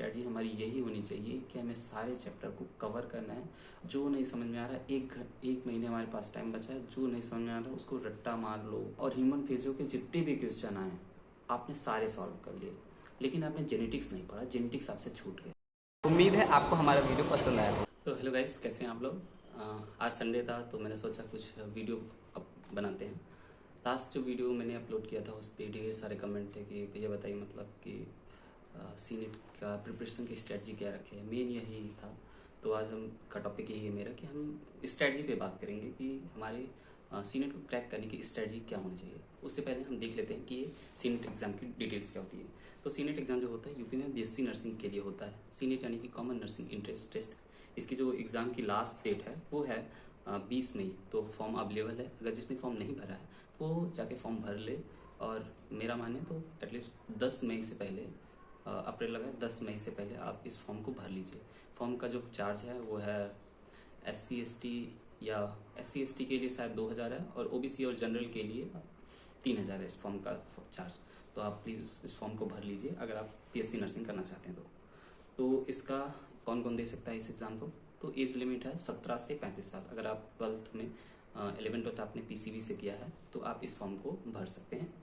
Strategy हमारी यही होनी चाहिए कि हमें सारे चैप्टर को कवर करना है। जो नहीं समझ में आ रहा है, एक महीने हमारे पास टाइम बचा है, जो नहीं समझ में आ रहा है उसको रट्टा मार लो। और ह्यूमन फिजियो के जितने भी क्वेश्चन आए आपने सारे सॉल्व कर लिए, लेकिन आपने जेनेटिक्स नहीं पढ़ा, जेनेटिक्स आपसे छूट गया। उम्मीद है आपको हमारा वीडियो पसंद आया। तो हेलो गाइस, कैसे हैं आप लोग? आज संडे था तो मैंने सोचा कुछ वीडियो बनाते हैं। लास्ट जो वीडियो मैंने अपलोड किया था उस पर ढेर सारे कमेंट थे कि भैया बताइए मतलब कि सीनेट का प्रिपरेशन की स्ट्रेटजी क्या रखे है। मेन यही था। तो आज हम का टॉपिक यही है मेरा कि हम स्ट्रेटजी पे बात करेंगे कि हमारे सीनेट को क्रैक करने की स्ट्रेटजी क्या होनी चाहिए। उससे पहले हम देख लेते हैं कि ये सीनेट एग्ज़ाम की डिटेल्स क्या होती है। तो सीनेट एग्ज़ाम जो होता है यूपी में बीएससी नर्सिंग के लिए होता है। सीनेट यानी कि कॉमन नर्सिंग इंट्रेंस टेस्ट। इसकी जो एग्ज़ाम की लास्ट डेट है वो है 20 मई। तो फॉर्म अवेलेबल है, अगर जिसने फॉर्म नहीं भरा है वो जाके फॉर्म भर ले। और मेरा माने तो एटलीस्ट 10 मई से पहले, अप्रैल लगा 10 मई से पहले आप इस फॉर्म को भर लीजिए। फॉर्म का जो चार्ज है वो है SC/ST या SC/ST के लिए शायद 2000 है और OBC और जनरल के लिए 3000 है इस फॉर्म का चार्ज। तो आप प्लीज़ इस फॉर्म को भर लीजिए अगर आप PSC नर्सिंग करना चाहते हैं तो इसका कौन कौन दे सकता है इस एग्ज़ाम को? तो एज लिमिट है 17 से 35 साल। अगर आप 12th में 11th आपने PCB से किया है तो आप इस फॉर्म को भर सकते हैं।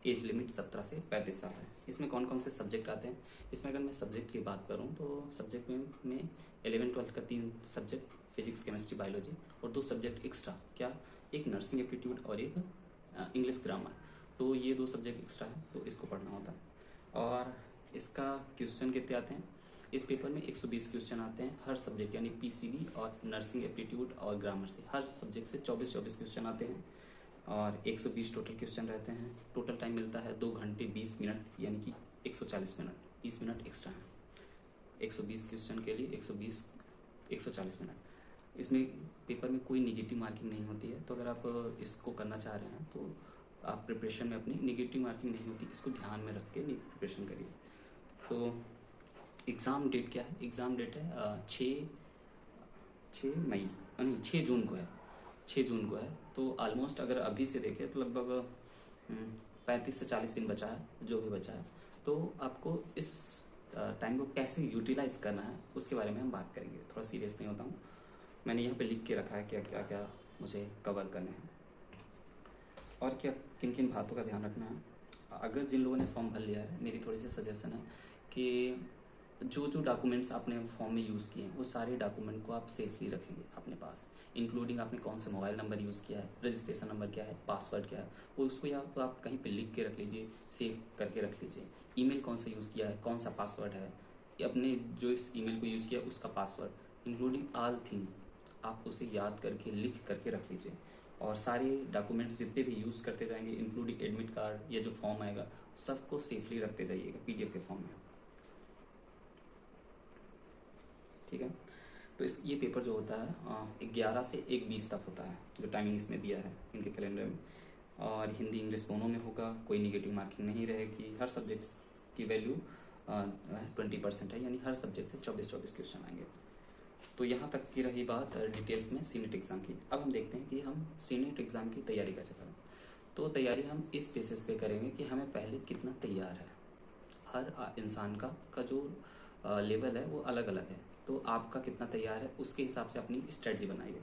एज लिमिट 17 से 35 साल है। इसमें कौन कौन से सब्जेक्ट आते हैं? इसमें अगर मैं सब्जेक्ट की बात करूं तो सब्जेक्ट में 11th-12th का 3 सब्जेक्ट, फिजिक्स, केमिस्ट्री, बायोलॉजी, और 2 सब्जेक्ट एक्स्ट्रा, क्या? एक नर्सिंग एप्टीट्यूड और एक इंग्लिश ग्रामर। तो ये 2 सब्जेक्ट एक्स्ट्रा है तो इसको पढ़ना होता है। और इसका क्वेश्चन कितने आते हैं? इस पेपर में 120 क्वेश्चन आते हैं हर सब्जेक्ट, यानी PCB और नर्सिंग एप्टीट्यूड और ग्रामर से हर सब्जेक्ट से 24-24 क्वेश्चन आते हैं और 120 टोटल क्वेश्चन रहते हैं। टोटल टाइम मिलता है 2 घंटे 20 मिनट, यानी कि 140 मिनट, 20 मिनट एक्स्ट्रा है 120 क्वेश्चन के लिए। 140 मिनट। इसमें पेपर में कोई निगेटिव मार्किंग नहीं होती है। तो अगर आप इसको करना चाह रहे हैं तो आप प्रिपरेशन में अपनी निगेटिव मार्किंग नहीं होती, इसको ध्यान में रख के प्रिपरेशन करिए। तो एग्ज़ाम डेट क्या है? एग्ज़ाम डेट है 6 मई, नहीं 6 जून को है। 6 जून को है। तो ऑलमोस्ट अगर अभी से देखें तो लगभग 35 से 40 दिन बचा है, जो भी बचा है। तो आपको इस टाइम को कैसे यूटिलाइज़ करना है उसके बारे में हम बात करेंगे। थोड़ा सीरियस नहीं होता हूँ, मैंने यहाँ पे लिख के रखा है क्या क्या क्या मुझे कवर करने हैं और क्या किन किन बातों का ध्यान रखना है। अगर जिन लोगों ने फॉर्म भर लिया है, मेरी थोड़ी सी सजेशन है कि जो जो डॉक्यूमेंट्स आपने फॉर्म में यूज़ किए हैं वो सारे डॉक्यूमेंट को आप सेफली रखेंगे अपने पास, इंक्लूडिंग आपने कौन सा मोबाइल नंबर यूज़ किया है, रजिस्ट्रेशन नंबर क्या है, पासवर्ड क्या है, वो उसको या तो आप कहीं पे लिख के रख लीजिए, सेव करके रख लीजिए। ईमेल कौन सा यूज़ किया है, कौन सा पासवर्ड है, या अपने जो इस ईमेल को यूज़ किया उसका पासवर्ड, इंक्लूडिंग ऑल थिंग आप उसे याद करके लिख करके रख लीजिए। और सारे डॉक्यूमेंट्स जितने भी यूज़ करते जाएंगे, इंक्लूडिंग एडमिट कार्ड या जो फॉर्म आएगा, सबको सेफली रखते जाइएगा PDF के फॉर्म में। ठीक है। तो ये पेपर जो होता है 11 से 1:20 तक होता है, जो टाइमिंग इसमें दिया है इनके कैलेंडर में। और हिंदी इंग्लिश दोनों में होगा, कोई निगेटिव मार्किंग नहीं रहेगी। हर सब्जेक्ट्स की वैल्यू 20% है, यानी हर सब्जेक्ट से 24-24 क्वेश्चन आएंगे। तो यहाँ तक की रही बात डिटेल्स में सीनेट एग्ज़ाम की। अब हम देखते हैं कि हम सीनेट एग्ज़ाम की तैयारी कैसे करें। तो तैयारी हम इस बेसिस पे करेंगे कि हमें पहले कितना तैयार है। हर इंसान का जो लेवल है वो अलग अलग है। तो आपका कितना तैयार है उसके हिसाब से अपनी स्ट्रेटजी बनाइए।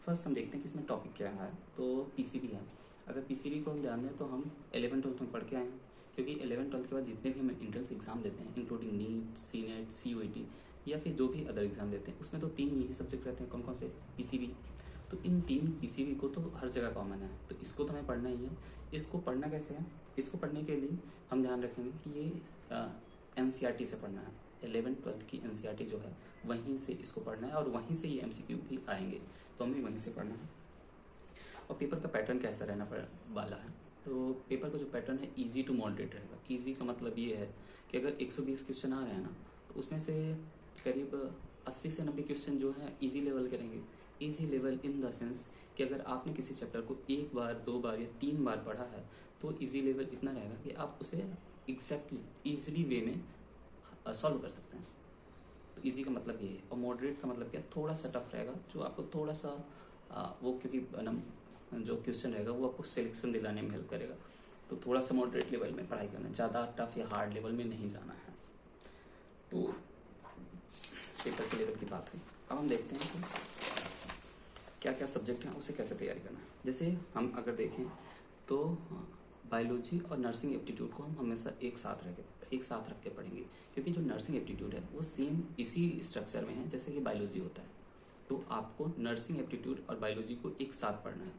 फर्स्ट हम देखते हैं कि इसमें टॉपिक क्या है। तो PCB है। अगर PCB को हम ध्यान दें तो हम 11th-12th में पढ़ के आए हैं, क्योंकि 11th-12th के बाद जितने भी हम एंट्रेंस एग्ज़ाम देते हैं, इंक्लूडिंग नीट, CNET, CUET या फिर जो भी अदर एग्ज़ाम देते हैं, उसमें तो 3 यही सब्जेक्ट रहते हैं। कौन कौन से? PCB। तो इन 3 PCB को तो हर जगह कॉमन है, तो इसको तो हमें पढ़ना ही है। इसको पढ़ना कैसे है? इसको पढ़ने के लिए हम ध्यान रखेंगे कि ये NCERT से पढ़ना है। 11th-12th की NCERT जो है वहीं से इसको पढ़ना है और वहीं से ये MCQ भी आएंगे, तो हमें वहीं से पढ़ना है। और पेपर का पैटर्न कैसा रहना वाला है? तो पेपर का जो पैटर्न है ईजी टू मॉडरेट रहेगा। ईजी का मतलब ये है कि अगर 120 क्वेश्चन आ रहे हैं ना, तो उसमें से करीब 80 से 90 क्वेश्चन जो है ईजी लेवल के रहेंगे। Easy level in the sense कि अगर आपने किसी चैप्टर को 1 बार, 2 बार या 3 बार पढ़ा है तो ईजी लेवल इतना रहेगा कि आप उसे एग्जैक्टली ईजिली वे में सॉल्व कर सकते हैं। तो ईजी का मतलब ये है। और मॉडरेट का मतलब क्या? थोड़ा सा टफ रहेगा, जो आपको थोड़ा सा वो, क्योंकि जो क्वेश्चन रहेगा वो आपको सिलेक्शन दिलाने में हेल्प करेगा। तो थोड़ा सा मॉडरेट लेवल में पढ़ाई करना है, ज़्यादा टफ या हार्ड लेवल में नहीं जाना है। तो लेवल की बात हुई। अब हम देखते हैं कि क्या क्या सब्जेक्ट हैं, उसे कैसे तैयारी करना है। जैसे हम अगर देखें तो बायोलॉजी और नर्सिंग एप्टीट्यूड को हम हमेशा एक साथ रख के पढ़ेंगे, क्योंकि जो नर्सिंग एप्टीट्यूड है वो सेम इसी स्ट्रक्चर में है जैसे कि बायोलॉजी होता है। तो आपको नर्सिंग एप्टीट्यूड और बायोलॉजी को एक साथ पढ़ना है।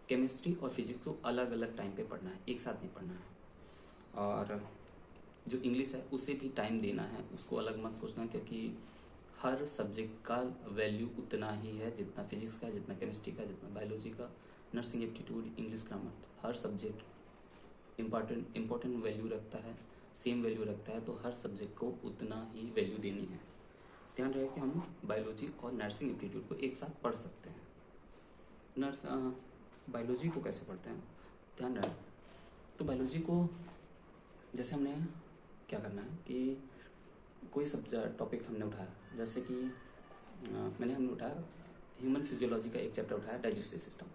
केमिस्ट्री और फिजिक्स को अलग अलग टाइम पे पढ़ना है, एक साथ नहीं पढ़ना है। और जो इंग्लिश है उसे भी टाइम देना है, उसको अलग मत सोचना, क्योंकि हर सब्जेक्ट का वैल्यू उतना ही है जितना फिजिक्स का, जितना केमिस्ट्री का, जितना बायोलॉजी का। नर्सिंग एप्टीट्यूड, इंग्लिश, ग्रामर, हर सब्जेक्ट इम्पोर्टेंट वैल्यू रखता है, सेम वैल्यू रखता है, तो हर सब्जेक्ट को उतना ही वैल्यू देनी है। ध्यान रहे कि हम बायोलॉजी और नर्सिंग एप्टीट्यूड को एक साथ पढ़ सकते हैं। बायोलॉजी को कैसे पढ़ते हैं, ध्यान रहे। तो बायोलॉजी को जैसे हमने क्या करना है कि कोई सब्जेक्ट टॉपिक हमने उठाया, जैसे कि हमने उठाया ह्यूमन फिजियोलॉजी का एक चैप्टर उठाया, डाइजेस्टिव सिस्टम।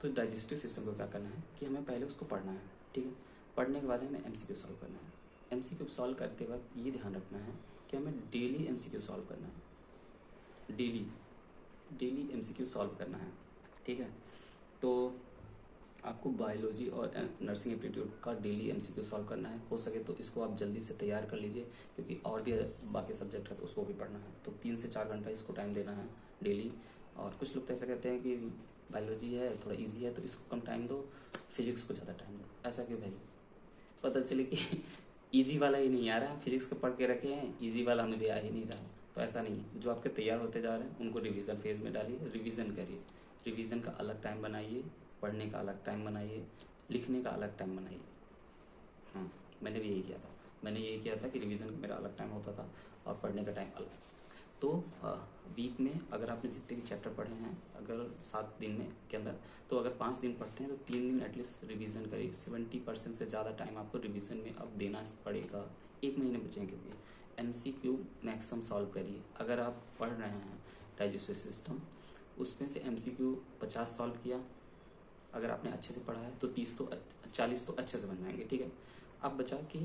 तो डाइजेस्टिव सिस्टम को क्या करना है कि हमें पहले उसको पढ़ना है, ठीक है। पढ़ने के बाद हमें एमसीक्यू सॉल्व करना है। एमसीक्यू सॉल्व करते वक्त ये ध्यान रखना है कि हमें डेली एमसीक्यू सॉल्व करना है, डेली एमसीक्यू सॉल्व करना है, ठीक है। तो आपको बायोलॉजी और नर्सिंग एप्टीट्यूड का डेली एमसीक्यू सॉल्व करना है। हो सके तो इसको आप जल्दी से तैयार कर लीजिए, क्योंकि और भी बाकी सब्जेक्ट है तो उसको भी पढ़ना है। तो 3 से 4 घंटा इसको टाइम देना है डेली। और कुछ लोग तो ऐसा कहते हैं कि बायोलॉजी है थोड़ा इजी है तो इसको कम टाइम दो, फिजिक्स को ज़्यादा टाइम दो। ऐसा क्यों भाई? पता चले कि ईजी वाला ही नहीं आ रहा, फिजिक्स को पढ़ के रखे हैं, ईजी वाला मुझे आ ही नहीं रहा। तो ऐसा नहीं है। जो आपके तैयार होते जा रहे हैं उनको रिवीजन फेज में डालिए, रिवीजन करिए, रिवीजन का अलग टाइम बनाइए, पढ़ने का अलग टाइम बनाइए, लिखने का अलग टाइम बनाइए। हाँ, मैंने भी यही किया था कि रिवीजन का मेरा अलग टाइम होता था और पढ़ने का टाइम अलग। तो वीक में अगर आपने जितने भी चैप्टर पढ़े हैं, अगर 7 दिन में के अंदर, तो अगर 5 दिन पढ़ते हैं तो 3 दिन एटलीस्ट रिवीजन करिए। 70% से ज़्यादा टाइम आपको रिवीजन में अब देना पड़ेगा। 1 महीने बचेंगे भी। एमसीक्यू मैक्सिमम सॉल्व करिए। अगर आप पढ़ रहे हैं डाइजेस्टिव सिस्टम, उसमें से एमसीक्यू 50 सॉल्व किया, अगर आपने अच्छे से पढ़ा है तो 40 तो अच्छे से बन जाएंगे, ठीक है। अब बचा कि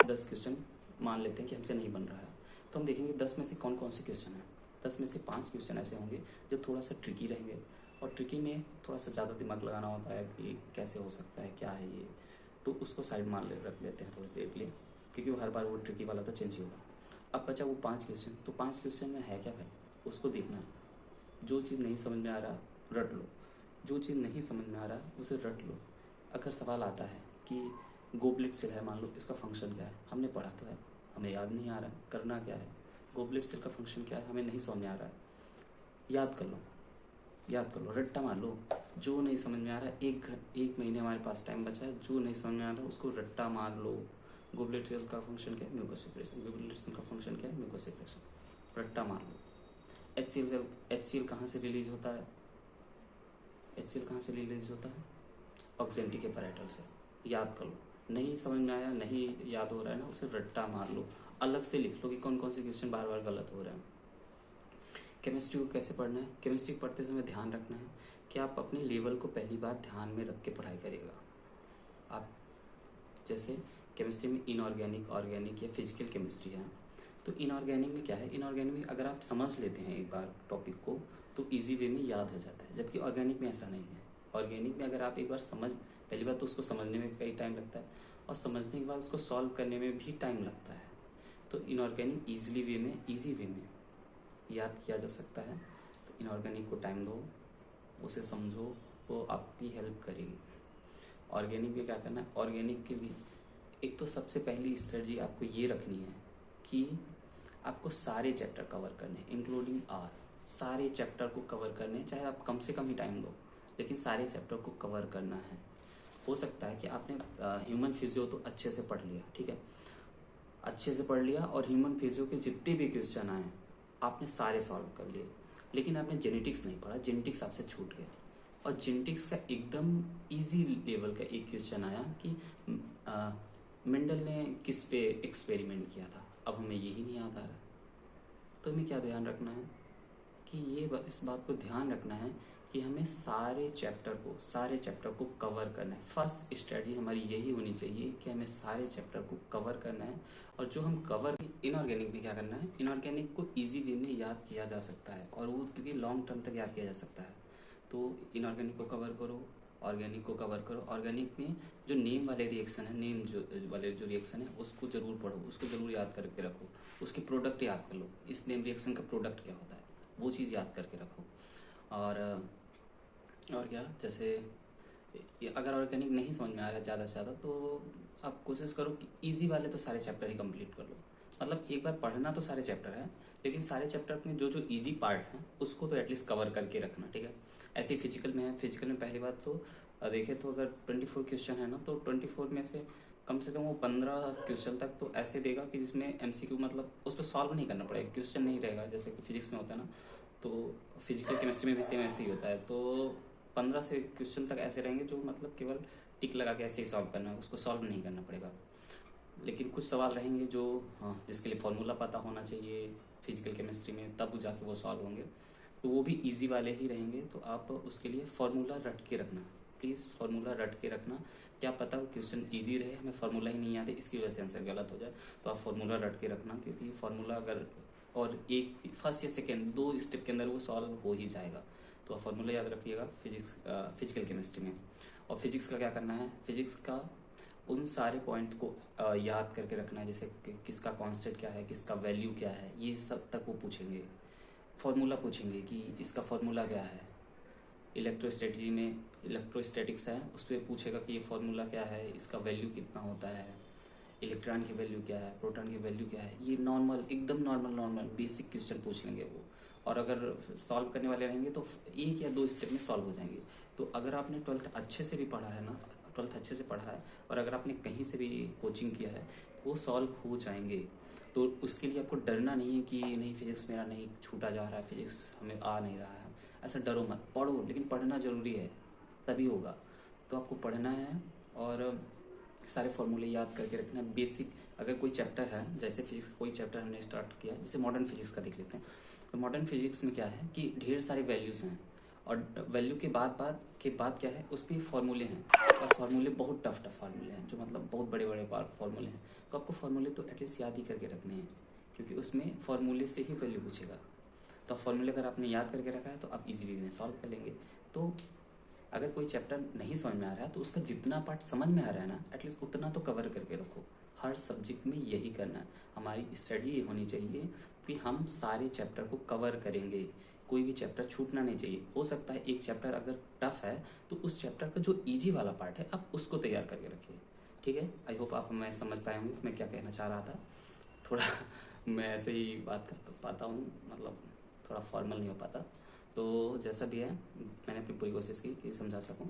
10 क्वेश्चन मान लेते हैं कि हमसे नहीं बन रहा है, तो हम देखेंगे 10 में से कौन कौन से क्वेश्चन हैं। 10 में से 5 क्वेश्चन ऐसे होंगे जो थोड़ा सा ट्रिकी रहेंगे, और ट्रिकी में थोड़ा सा ज़्यादा दिमाग लगाना होता है कि कैसे हो सकता है, क्या है ये, तो उसको साइड रख लेते हैं थोड़ी देर के लिए, क्योंकि वो हर बार वो ट्रिकी वाला तो चेंज ही होगा। अब बचा वो 5 क्वेश्चन, तो 5 क्वेश्चन में है क्या भाई, उसको देखना है। जो चीज़ नहीं समझ में आ रहा रट लो, जो चीज़ नहीं समझ में आ रहा है उसे रट लो। अगर सवाल आता है कि गोबलेट सेल है, मान लो, इसका फंक्शन क्या है, हमने पढ़ा तो है, हमें याद नहीं आ रहा है, करना क्या है, गोबलेट सेल का फंक्शन क्या है हमें नहीं समझ में आ रहा है, याद कर लो, रट्टा मार लो। जो नहीं समझ में आ रहा है, एक महीने हमारे पास टाइम बचा है, जो नहीं समझ में आ रहा है उसको रट्टा मार लो। गोबलेट सेल का फंक्शन क्या है, म्यूकस सेक्रेशन। गोबलेट सेल का फंक्शन क्या है, म्यूकस सेक्रेशन। रट्टा मार लो। HCl कहाँ से रिलीज होता है, HCl कहाँ से रिलीज होता है, ऑक्जेंटी के पैराइटल से। याद कर लो। नहीं समझ में आया, नहीं याद हो रहा है ना, उसे रट्टा मार लो, अलग से लिख लो कि कौन कौन से क्वेश्चन बार बार गलत हो रहे हैं। केमिस्ट्री को कैसे पढ़ना है, केमिस्ट्री पढ़ते समय ध्यान रखना है कि आप अपने लेवल को पहली बार ध्यान में रख के पढ़ाई करिएगा। आप जैसे केमिस्ट्री में इनऑर्गेनिक, ऑर्गेनिक या फिजिकल केमिस्ट्री है, तो इनऑर्गेनिक में क्या है, इनऑर्गेनिक में अगर आप समझ लेते हैं एक बार टॉपिक को तो ईजी वे में याद हो जाता है, जबकि ऑर्गेनिक में ऐसा नहीं है। ऑर्गेनिक में अगर आप एक बार पहली बार तो उसको समझने में कई टाइम लगता है, और समझने के बाद उसको सॉल्व करने में भी टाइम लगता है। तो इनऑर्गेनिक ईजी वे में याद किया जा सकता है। तो इनऑर्गेनिक को टाइम दो, उसे समझो, वो आपकी हेल्प करेगी। ऑर्गेनिक में क्या करना है, ऑर्गेनिक के भी एक तो सबसे पहली स्ट्रेटजी आपको ये रखनी है कि आपको सारे चैप्टर कवर करने, इंक्लूडिंग सारे चैप्टर को कवर करने, चाहे आप कम से कम ही टाइम दो, लेकिन सारे चैप्टर को कवर करना है। हो सकता है कि आपने ह्यूमन फिजियो तो अच्छे से पढ़ लिया, ठीक है, अच्छे से पढ़ लिया, और ह्यूमन फिजियो के जितने भी क्वेश्चन आए आपने सारे सॉल्व कर लिए, लेकिन आपने जेनेटिक्स नहीं पढ़ा, जेनेटिक्स आपसे छूट गया। और जेनेटिक्स का एकदम इजी लेवल का एक क्वेश्चन आया कि मेंडल ने किस पे एक्सपेरिमेंट किया था, अब हमें यही नहीं याद आ रहा। तो हमें क्या ध्यान रखना है कि इस बात को ध्यान रखना है कि हमें सारे चैप्टर को कवर करना है। फर्स्ट स्ट्रेटजी हमारी यही होनी चाहिए कि हमें सारे चैप्टर को कवर करना है। और जो हम कवर इनऑर्गेनिक भी क्या करना है, इनऑर्गेनिक को ईजी वे में याद किया जा सकता है और वो क्योंकि लॉन्ग टर्म तक याद किया जा सकता है। तो इनऑर्गेनिक को कवर करो, ऑर्गेनिक को कवर करो। ऑर्गेनिक में जो नेम वाले रिएक्शन है, नेम वाले जो रिएक्शन है उसको ज़रूर पढ़ो, उसको ज़रूर याद करके रखो। उसके प्रोडक्ट याद कर लो, इस नेम रिएक्शन का प्रोडक्ट क्या होता है वो चीज़ याद करके रखो। और क्या, जैसे अगर ऑर्गेनिक नहीं समझ में आ रहा है ज़्यादा से ज़्यादा तो आप कोशिश करो कि इजी वाले तो सारे चैप्टर ही कंप्लीट कर लो। मतलब एक बार पढ़ना तो सारे चैप्टर है, लेकिन सारे चैप्टर में जो जो इजी पार्ट है उसको तो एटलीस्ट कवर करके रखना, ठीक है। ऐसे ही फिजिकल में है, फिजिकल में पहली बात तो देखें तो अगर 24 क्वेश्चन है ना, तो 24 में से कम वो 15 क्वेश्चन तक तो ऐसे देगा कि जिसमें MCQ मतलब उस पर सॉल्व नहीं करना पड़ेगा, क्वेश्चन नहीं रहेगा जैसे कि फिजिक्स में होता है ना, तो फिजिकल केमिस्ट्री में भी सेम ऐसे ही होता है। तो 15 से क्वेश्चन तक ऐसे रहेंगे जो मतलब केवल टिक लगा के ऐसे ही सॉल्व करना है, उसको सॉल्व नहीं करना पड़ेगा। लेकिन कुछ सवाल रहेंगे जो जिसके लिए फॉर्मूला पता होना चाहिए फिजिकल केमिस्ट्री में, तब जाके वो सॉल्व होंगे, तो वो भी इजी वाले ही रहेंगे। तो आप उसके लिए फार्मूला रट के रखना, प्लीज़ फार्मूला रट के रखना। क्या पता वो क्वेश्चन इजी रहे, हमें फार्मूला ही नहीं याद है इसकी वजह से आंसर गलत हो जाए, तो आप फार्मूला रट के रखना, क्योंकि फार्मूला अगर और एक फर्स्ट या सेकेंड 2 स्टेप के अंदर वो सॉल्व हो ही जाएगा। तो आप फार्मूला याद रखिएगा फिजिकल केमिस्ट्री में। और फिजिक्स का क्या करना है, फिजिक्स का उन सारे पॉइंट को याद करके रखना है, जैसे कि किसका कॉन्स्टेंट क्या है, किसका वैल्यू क्या है, ये सब तक वो पूछेंगे। फार्मूला पूछेंगे कि इसका फार्मूला क्या है। इलेक्ट्रोस्टैटिक्स में इलेक्ट्रोस्टैटिक्स है, उस पर पूछेगा कि ये फार्मूला क्या है, इसका वैल्यू कितना होता है, इलेक्ट्रॉन की वैल्यू क्या है, प्रोटॉन की वैल्यू क्या है। ये नॉर्मल एकदम नॉर्मल बेसिक क्वेश्चन पूछ लेंगे वो, और अगर सॉल्व करने वाले रहेंगे तो 1 या 2 स्टेप में सॉल्व हो जाएंगे। तो अगर आपने 12th अच्छे से भी पढ़ा है ना, 12th अच्छे से पढ़ा है और अगर आपने कहीं से भी कोचिंग किया है, वो सॉल्व हो जाएंगे। तो उसके लिए आपको डरना नहीं है कि नहीं फिजिक्स मेरा नहीं छूटा जा रहा है, फिजिक्स हमें आ नहीं रहा है, ऐसा डरो मत। पढ़ो, लेकिन पढ़ना ज़रूरी है, तभी होगा। तो आपको पढ़ना है और सारे फॉर्मूले याद करके रखना है। बेसिक अगर कोई चैप्टर है, जैसे फिजिक्स का कोई चैप्टर हमने स्टार्ट किया, जैसे मॉडर्न फिजिक्स का देख लेते हैं। तो मॉडर्न फिजिक्स में क्या है कि ढेर सारे वैल्यूज़ हैं, और वैल्यू के बाद क्या है, उस पर फार्मूले हैं, और फार्मूले बहुत टफ फार्मूले हैं, जो मतलब बहुत बड़े फार्मूले हैं। तो आपको फार्मूले तो एटलीस्ट याद ही करके रखने हैं, क्योंकि उसमें फार्मूले से ही वैल्यू पूछेगा। तो फार्मूले अगर आपने याद करके रखा है तो आप इजीली इन्हें सॉल्व कर लेंगे। तो अगर कोई चैप्टर नहीं समझ में आ रहा है तो उसका जितना पार्ट समझ में आ रहा है ना, एटलीस्ट उतना तो कवर करके रखो। हर सब्जेक्ट में यही करना है। हमारी स्ट्रेटजी ये होनी चाहिए कि हम सारे चैप्टर को कवर करेंगे, कोई भी चैप्टर छूटना नहीं चाहिए। हो सकता है एक चैप्टर अगर टफ है तो उस चैप्टर का जो ईजी वाला पार्ट है आप उसको तैयार करके रखिए, ठीक है। आई होप आप मैं समझ पाएंगे मैं क्या कहना चाह रहा था। थोड़ा मैं ऐसे ही बात कर पाता हूँ, मतलब थोड़ा फॉर्मल नहीं हो पाता। तो जैसा भी है मैंने अपनी पूरी कोशिश की कि समझा सकूं,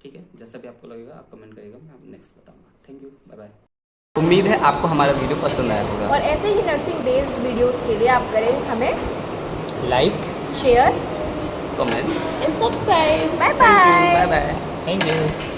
ठीक है। जैसा भी आपको लगेगा आप कमेंट करिएगा, मैं आपको नेक्स्ट बताऊंगा। Thank you, bye bye. उम्मीद है आपको हमारा वीडियो पसंद आया होगा, और ऐसे ही नर्सिंग बेस्ड वीडियोस के लिए आप करें हमें like, share comment and subscribe. Bye bye bye. Bye. Thank you.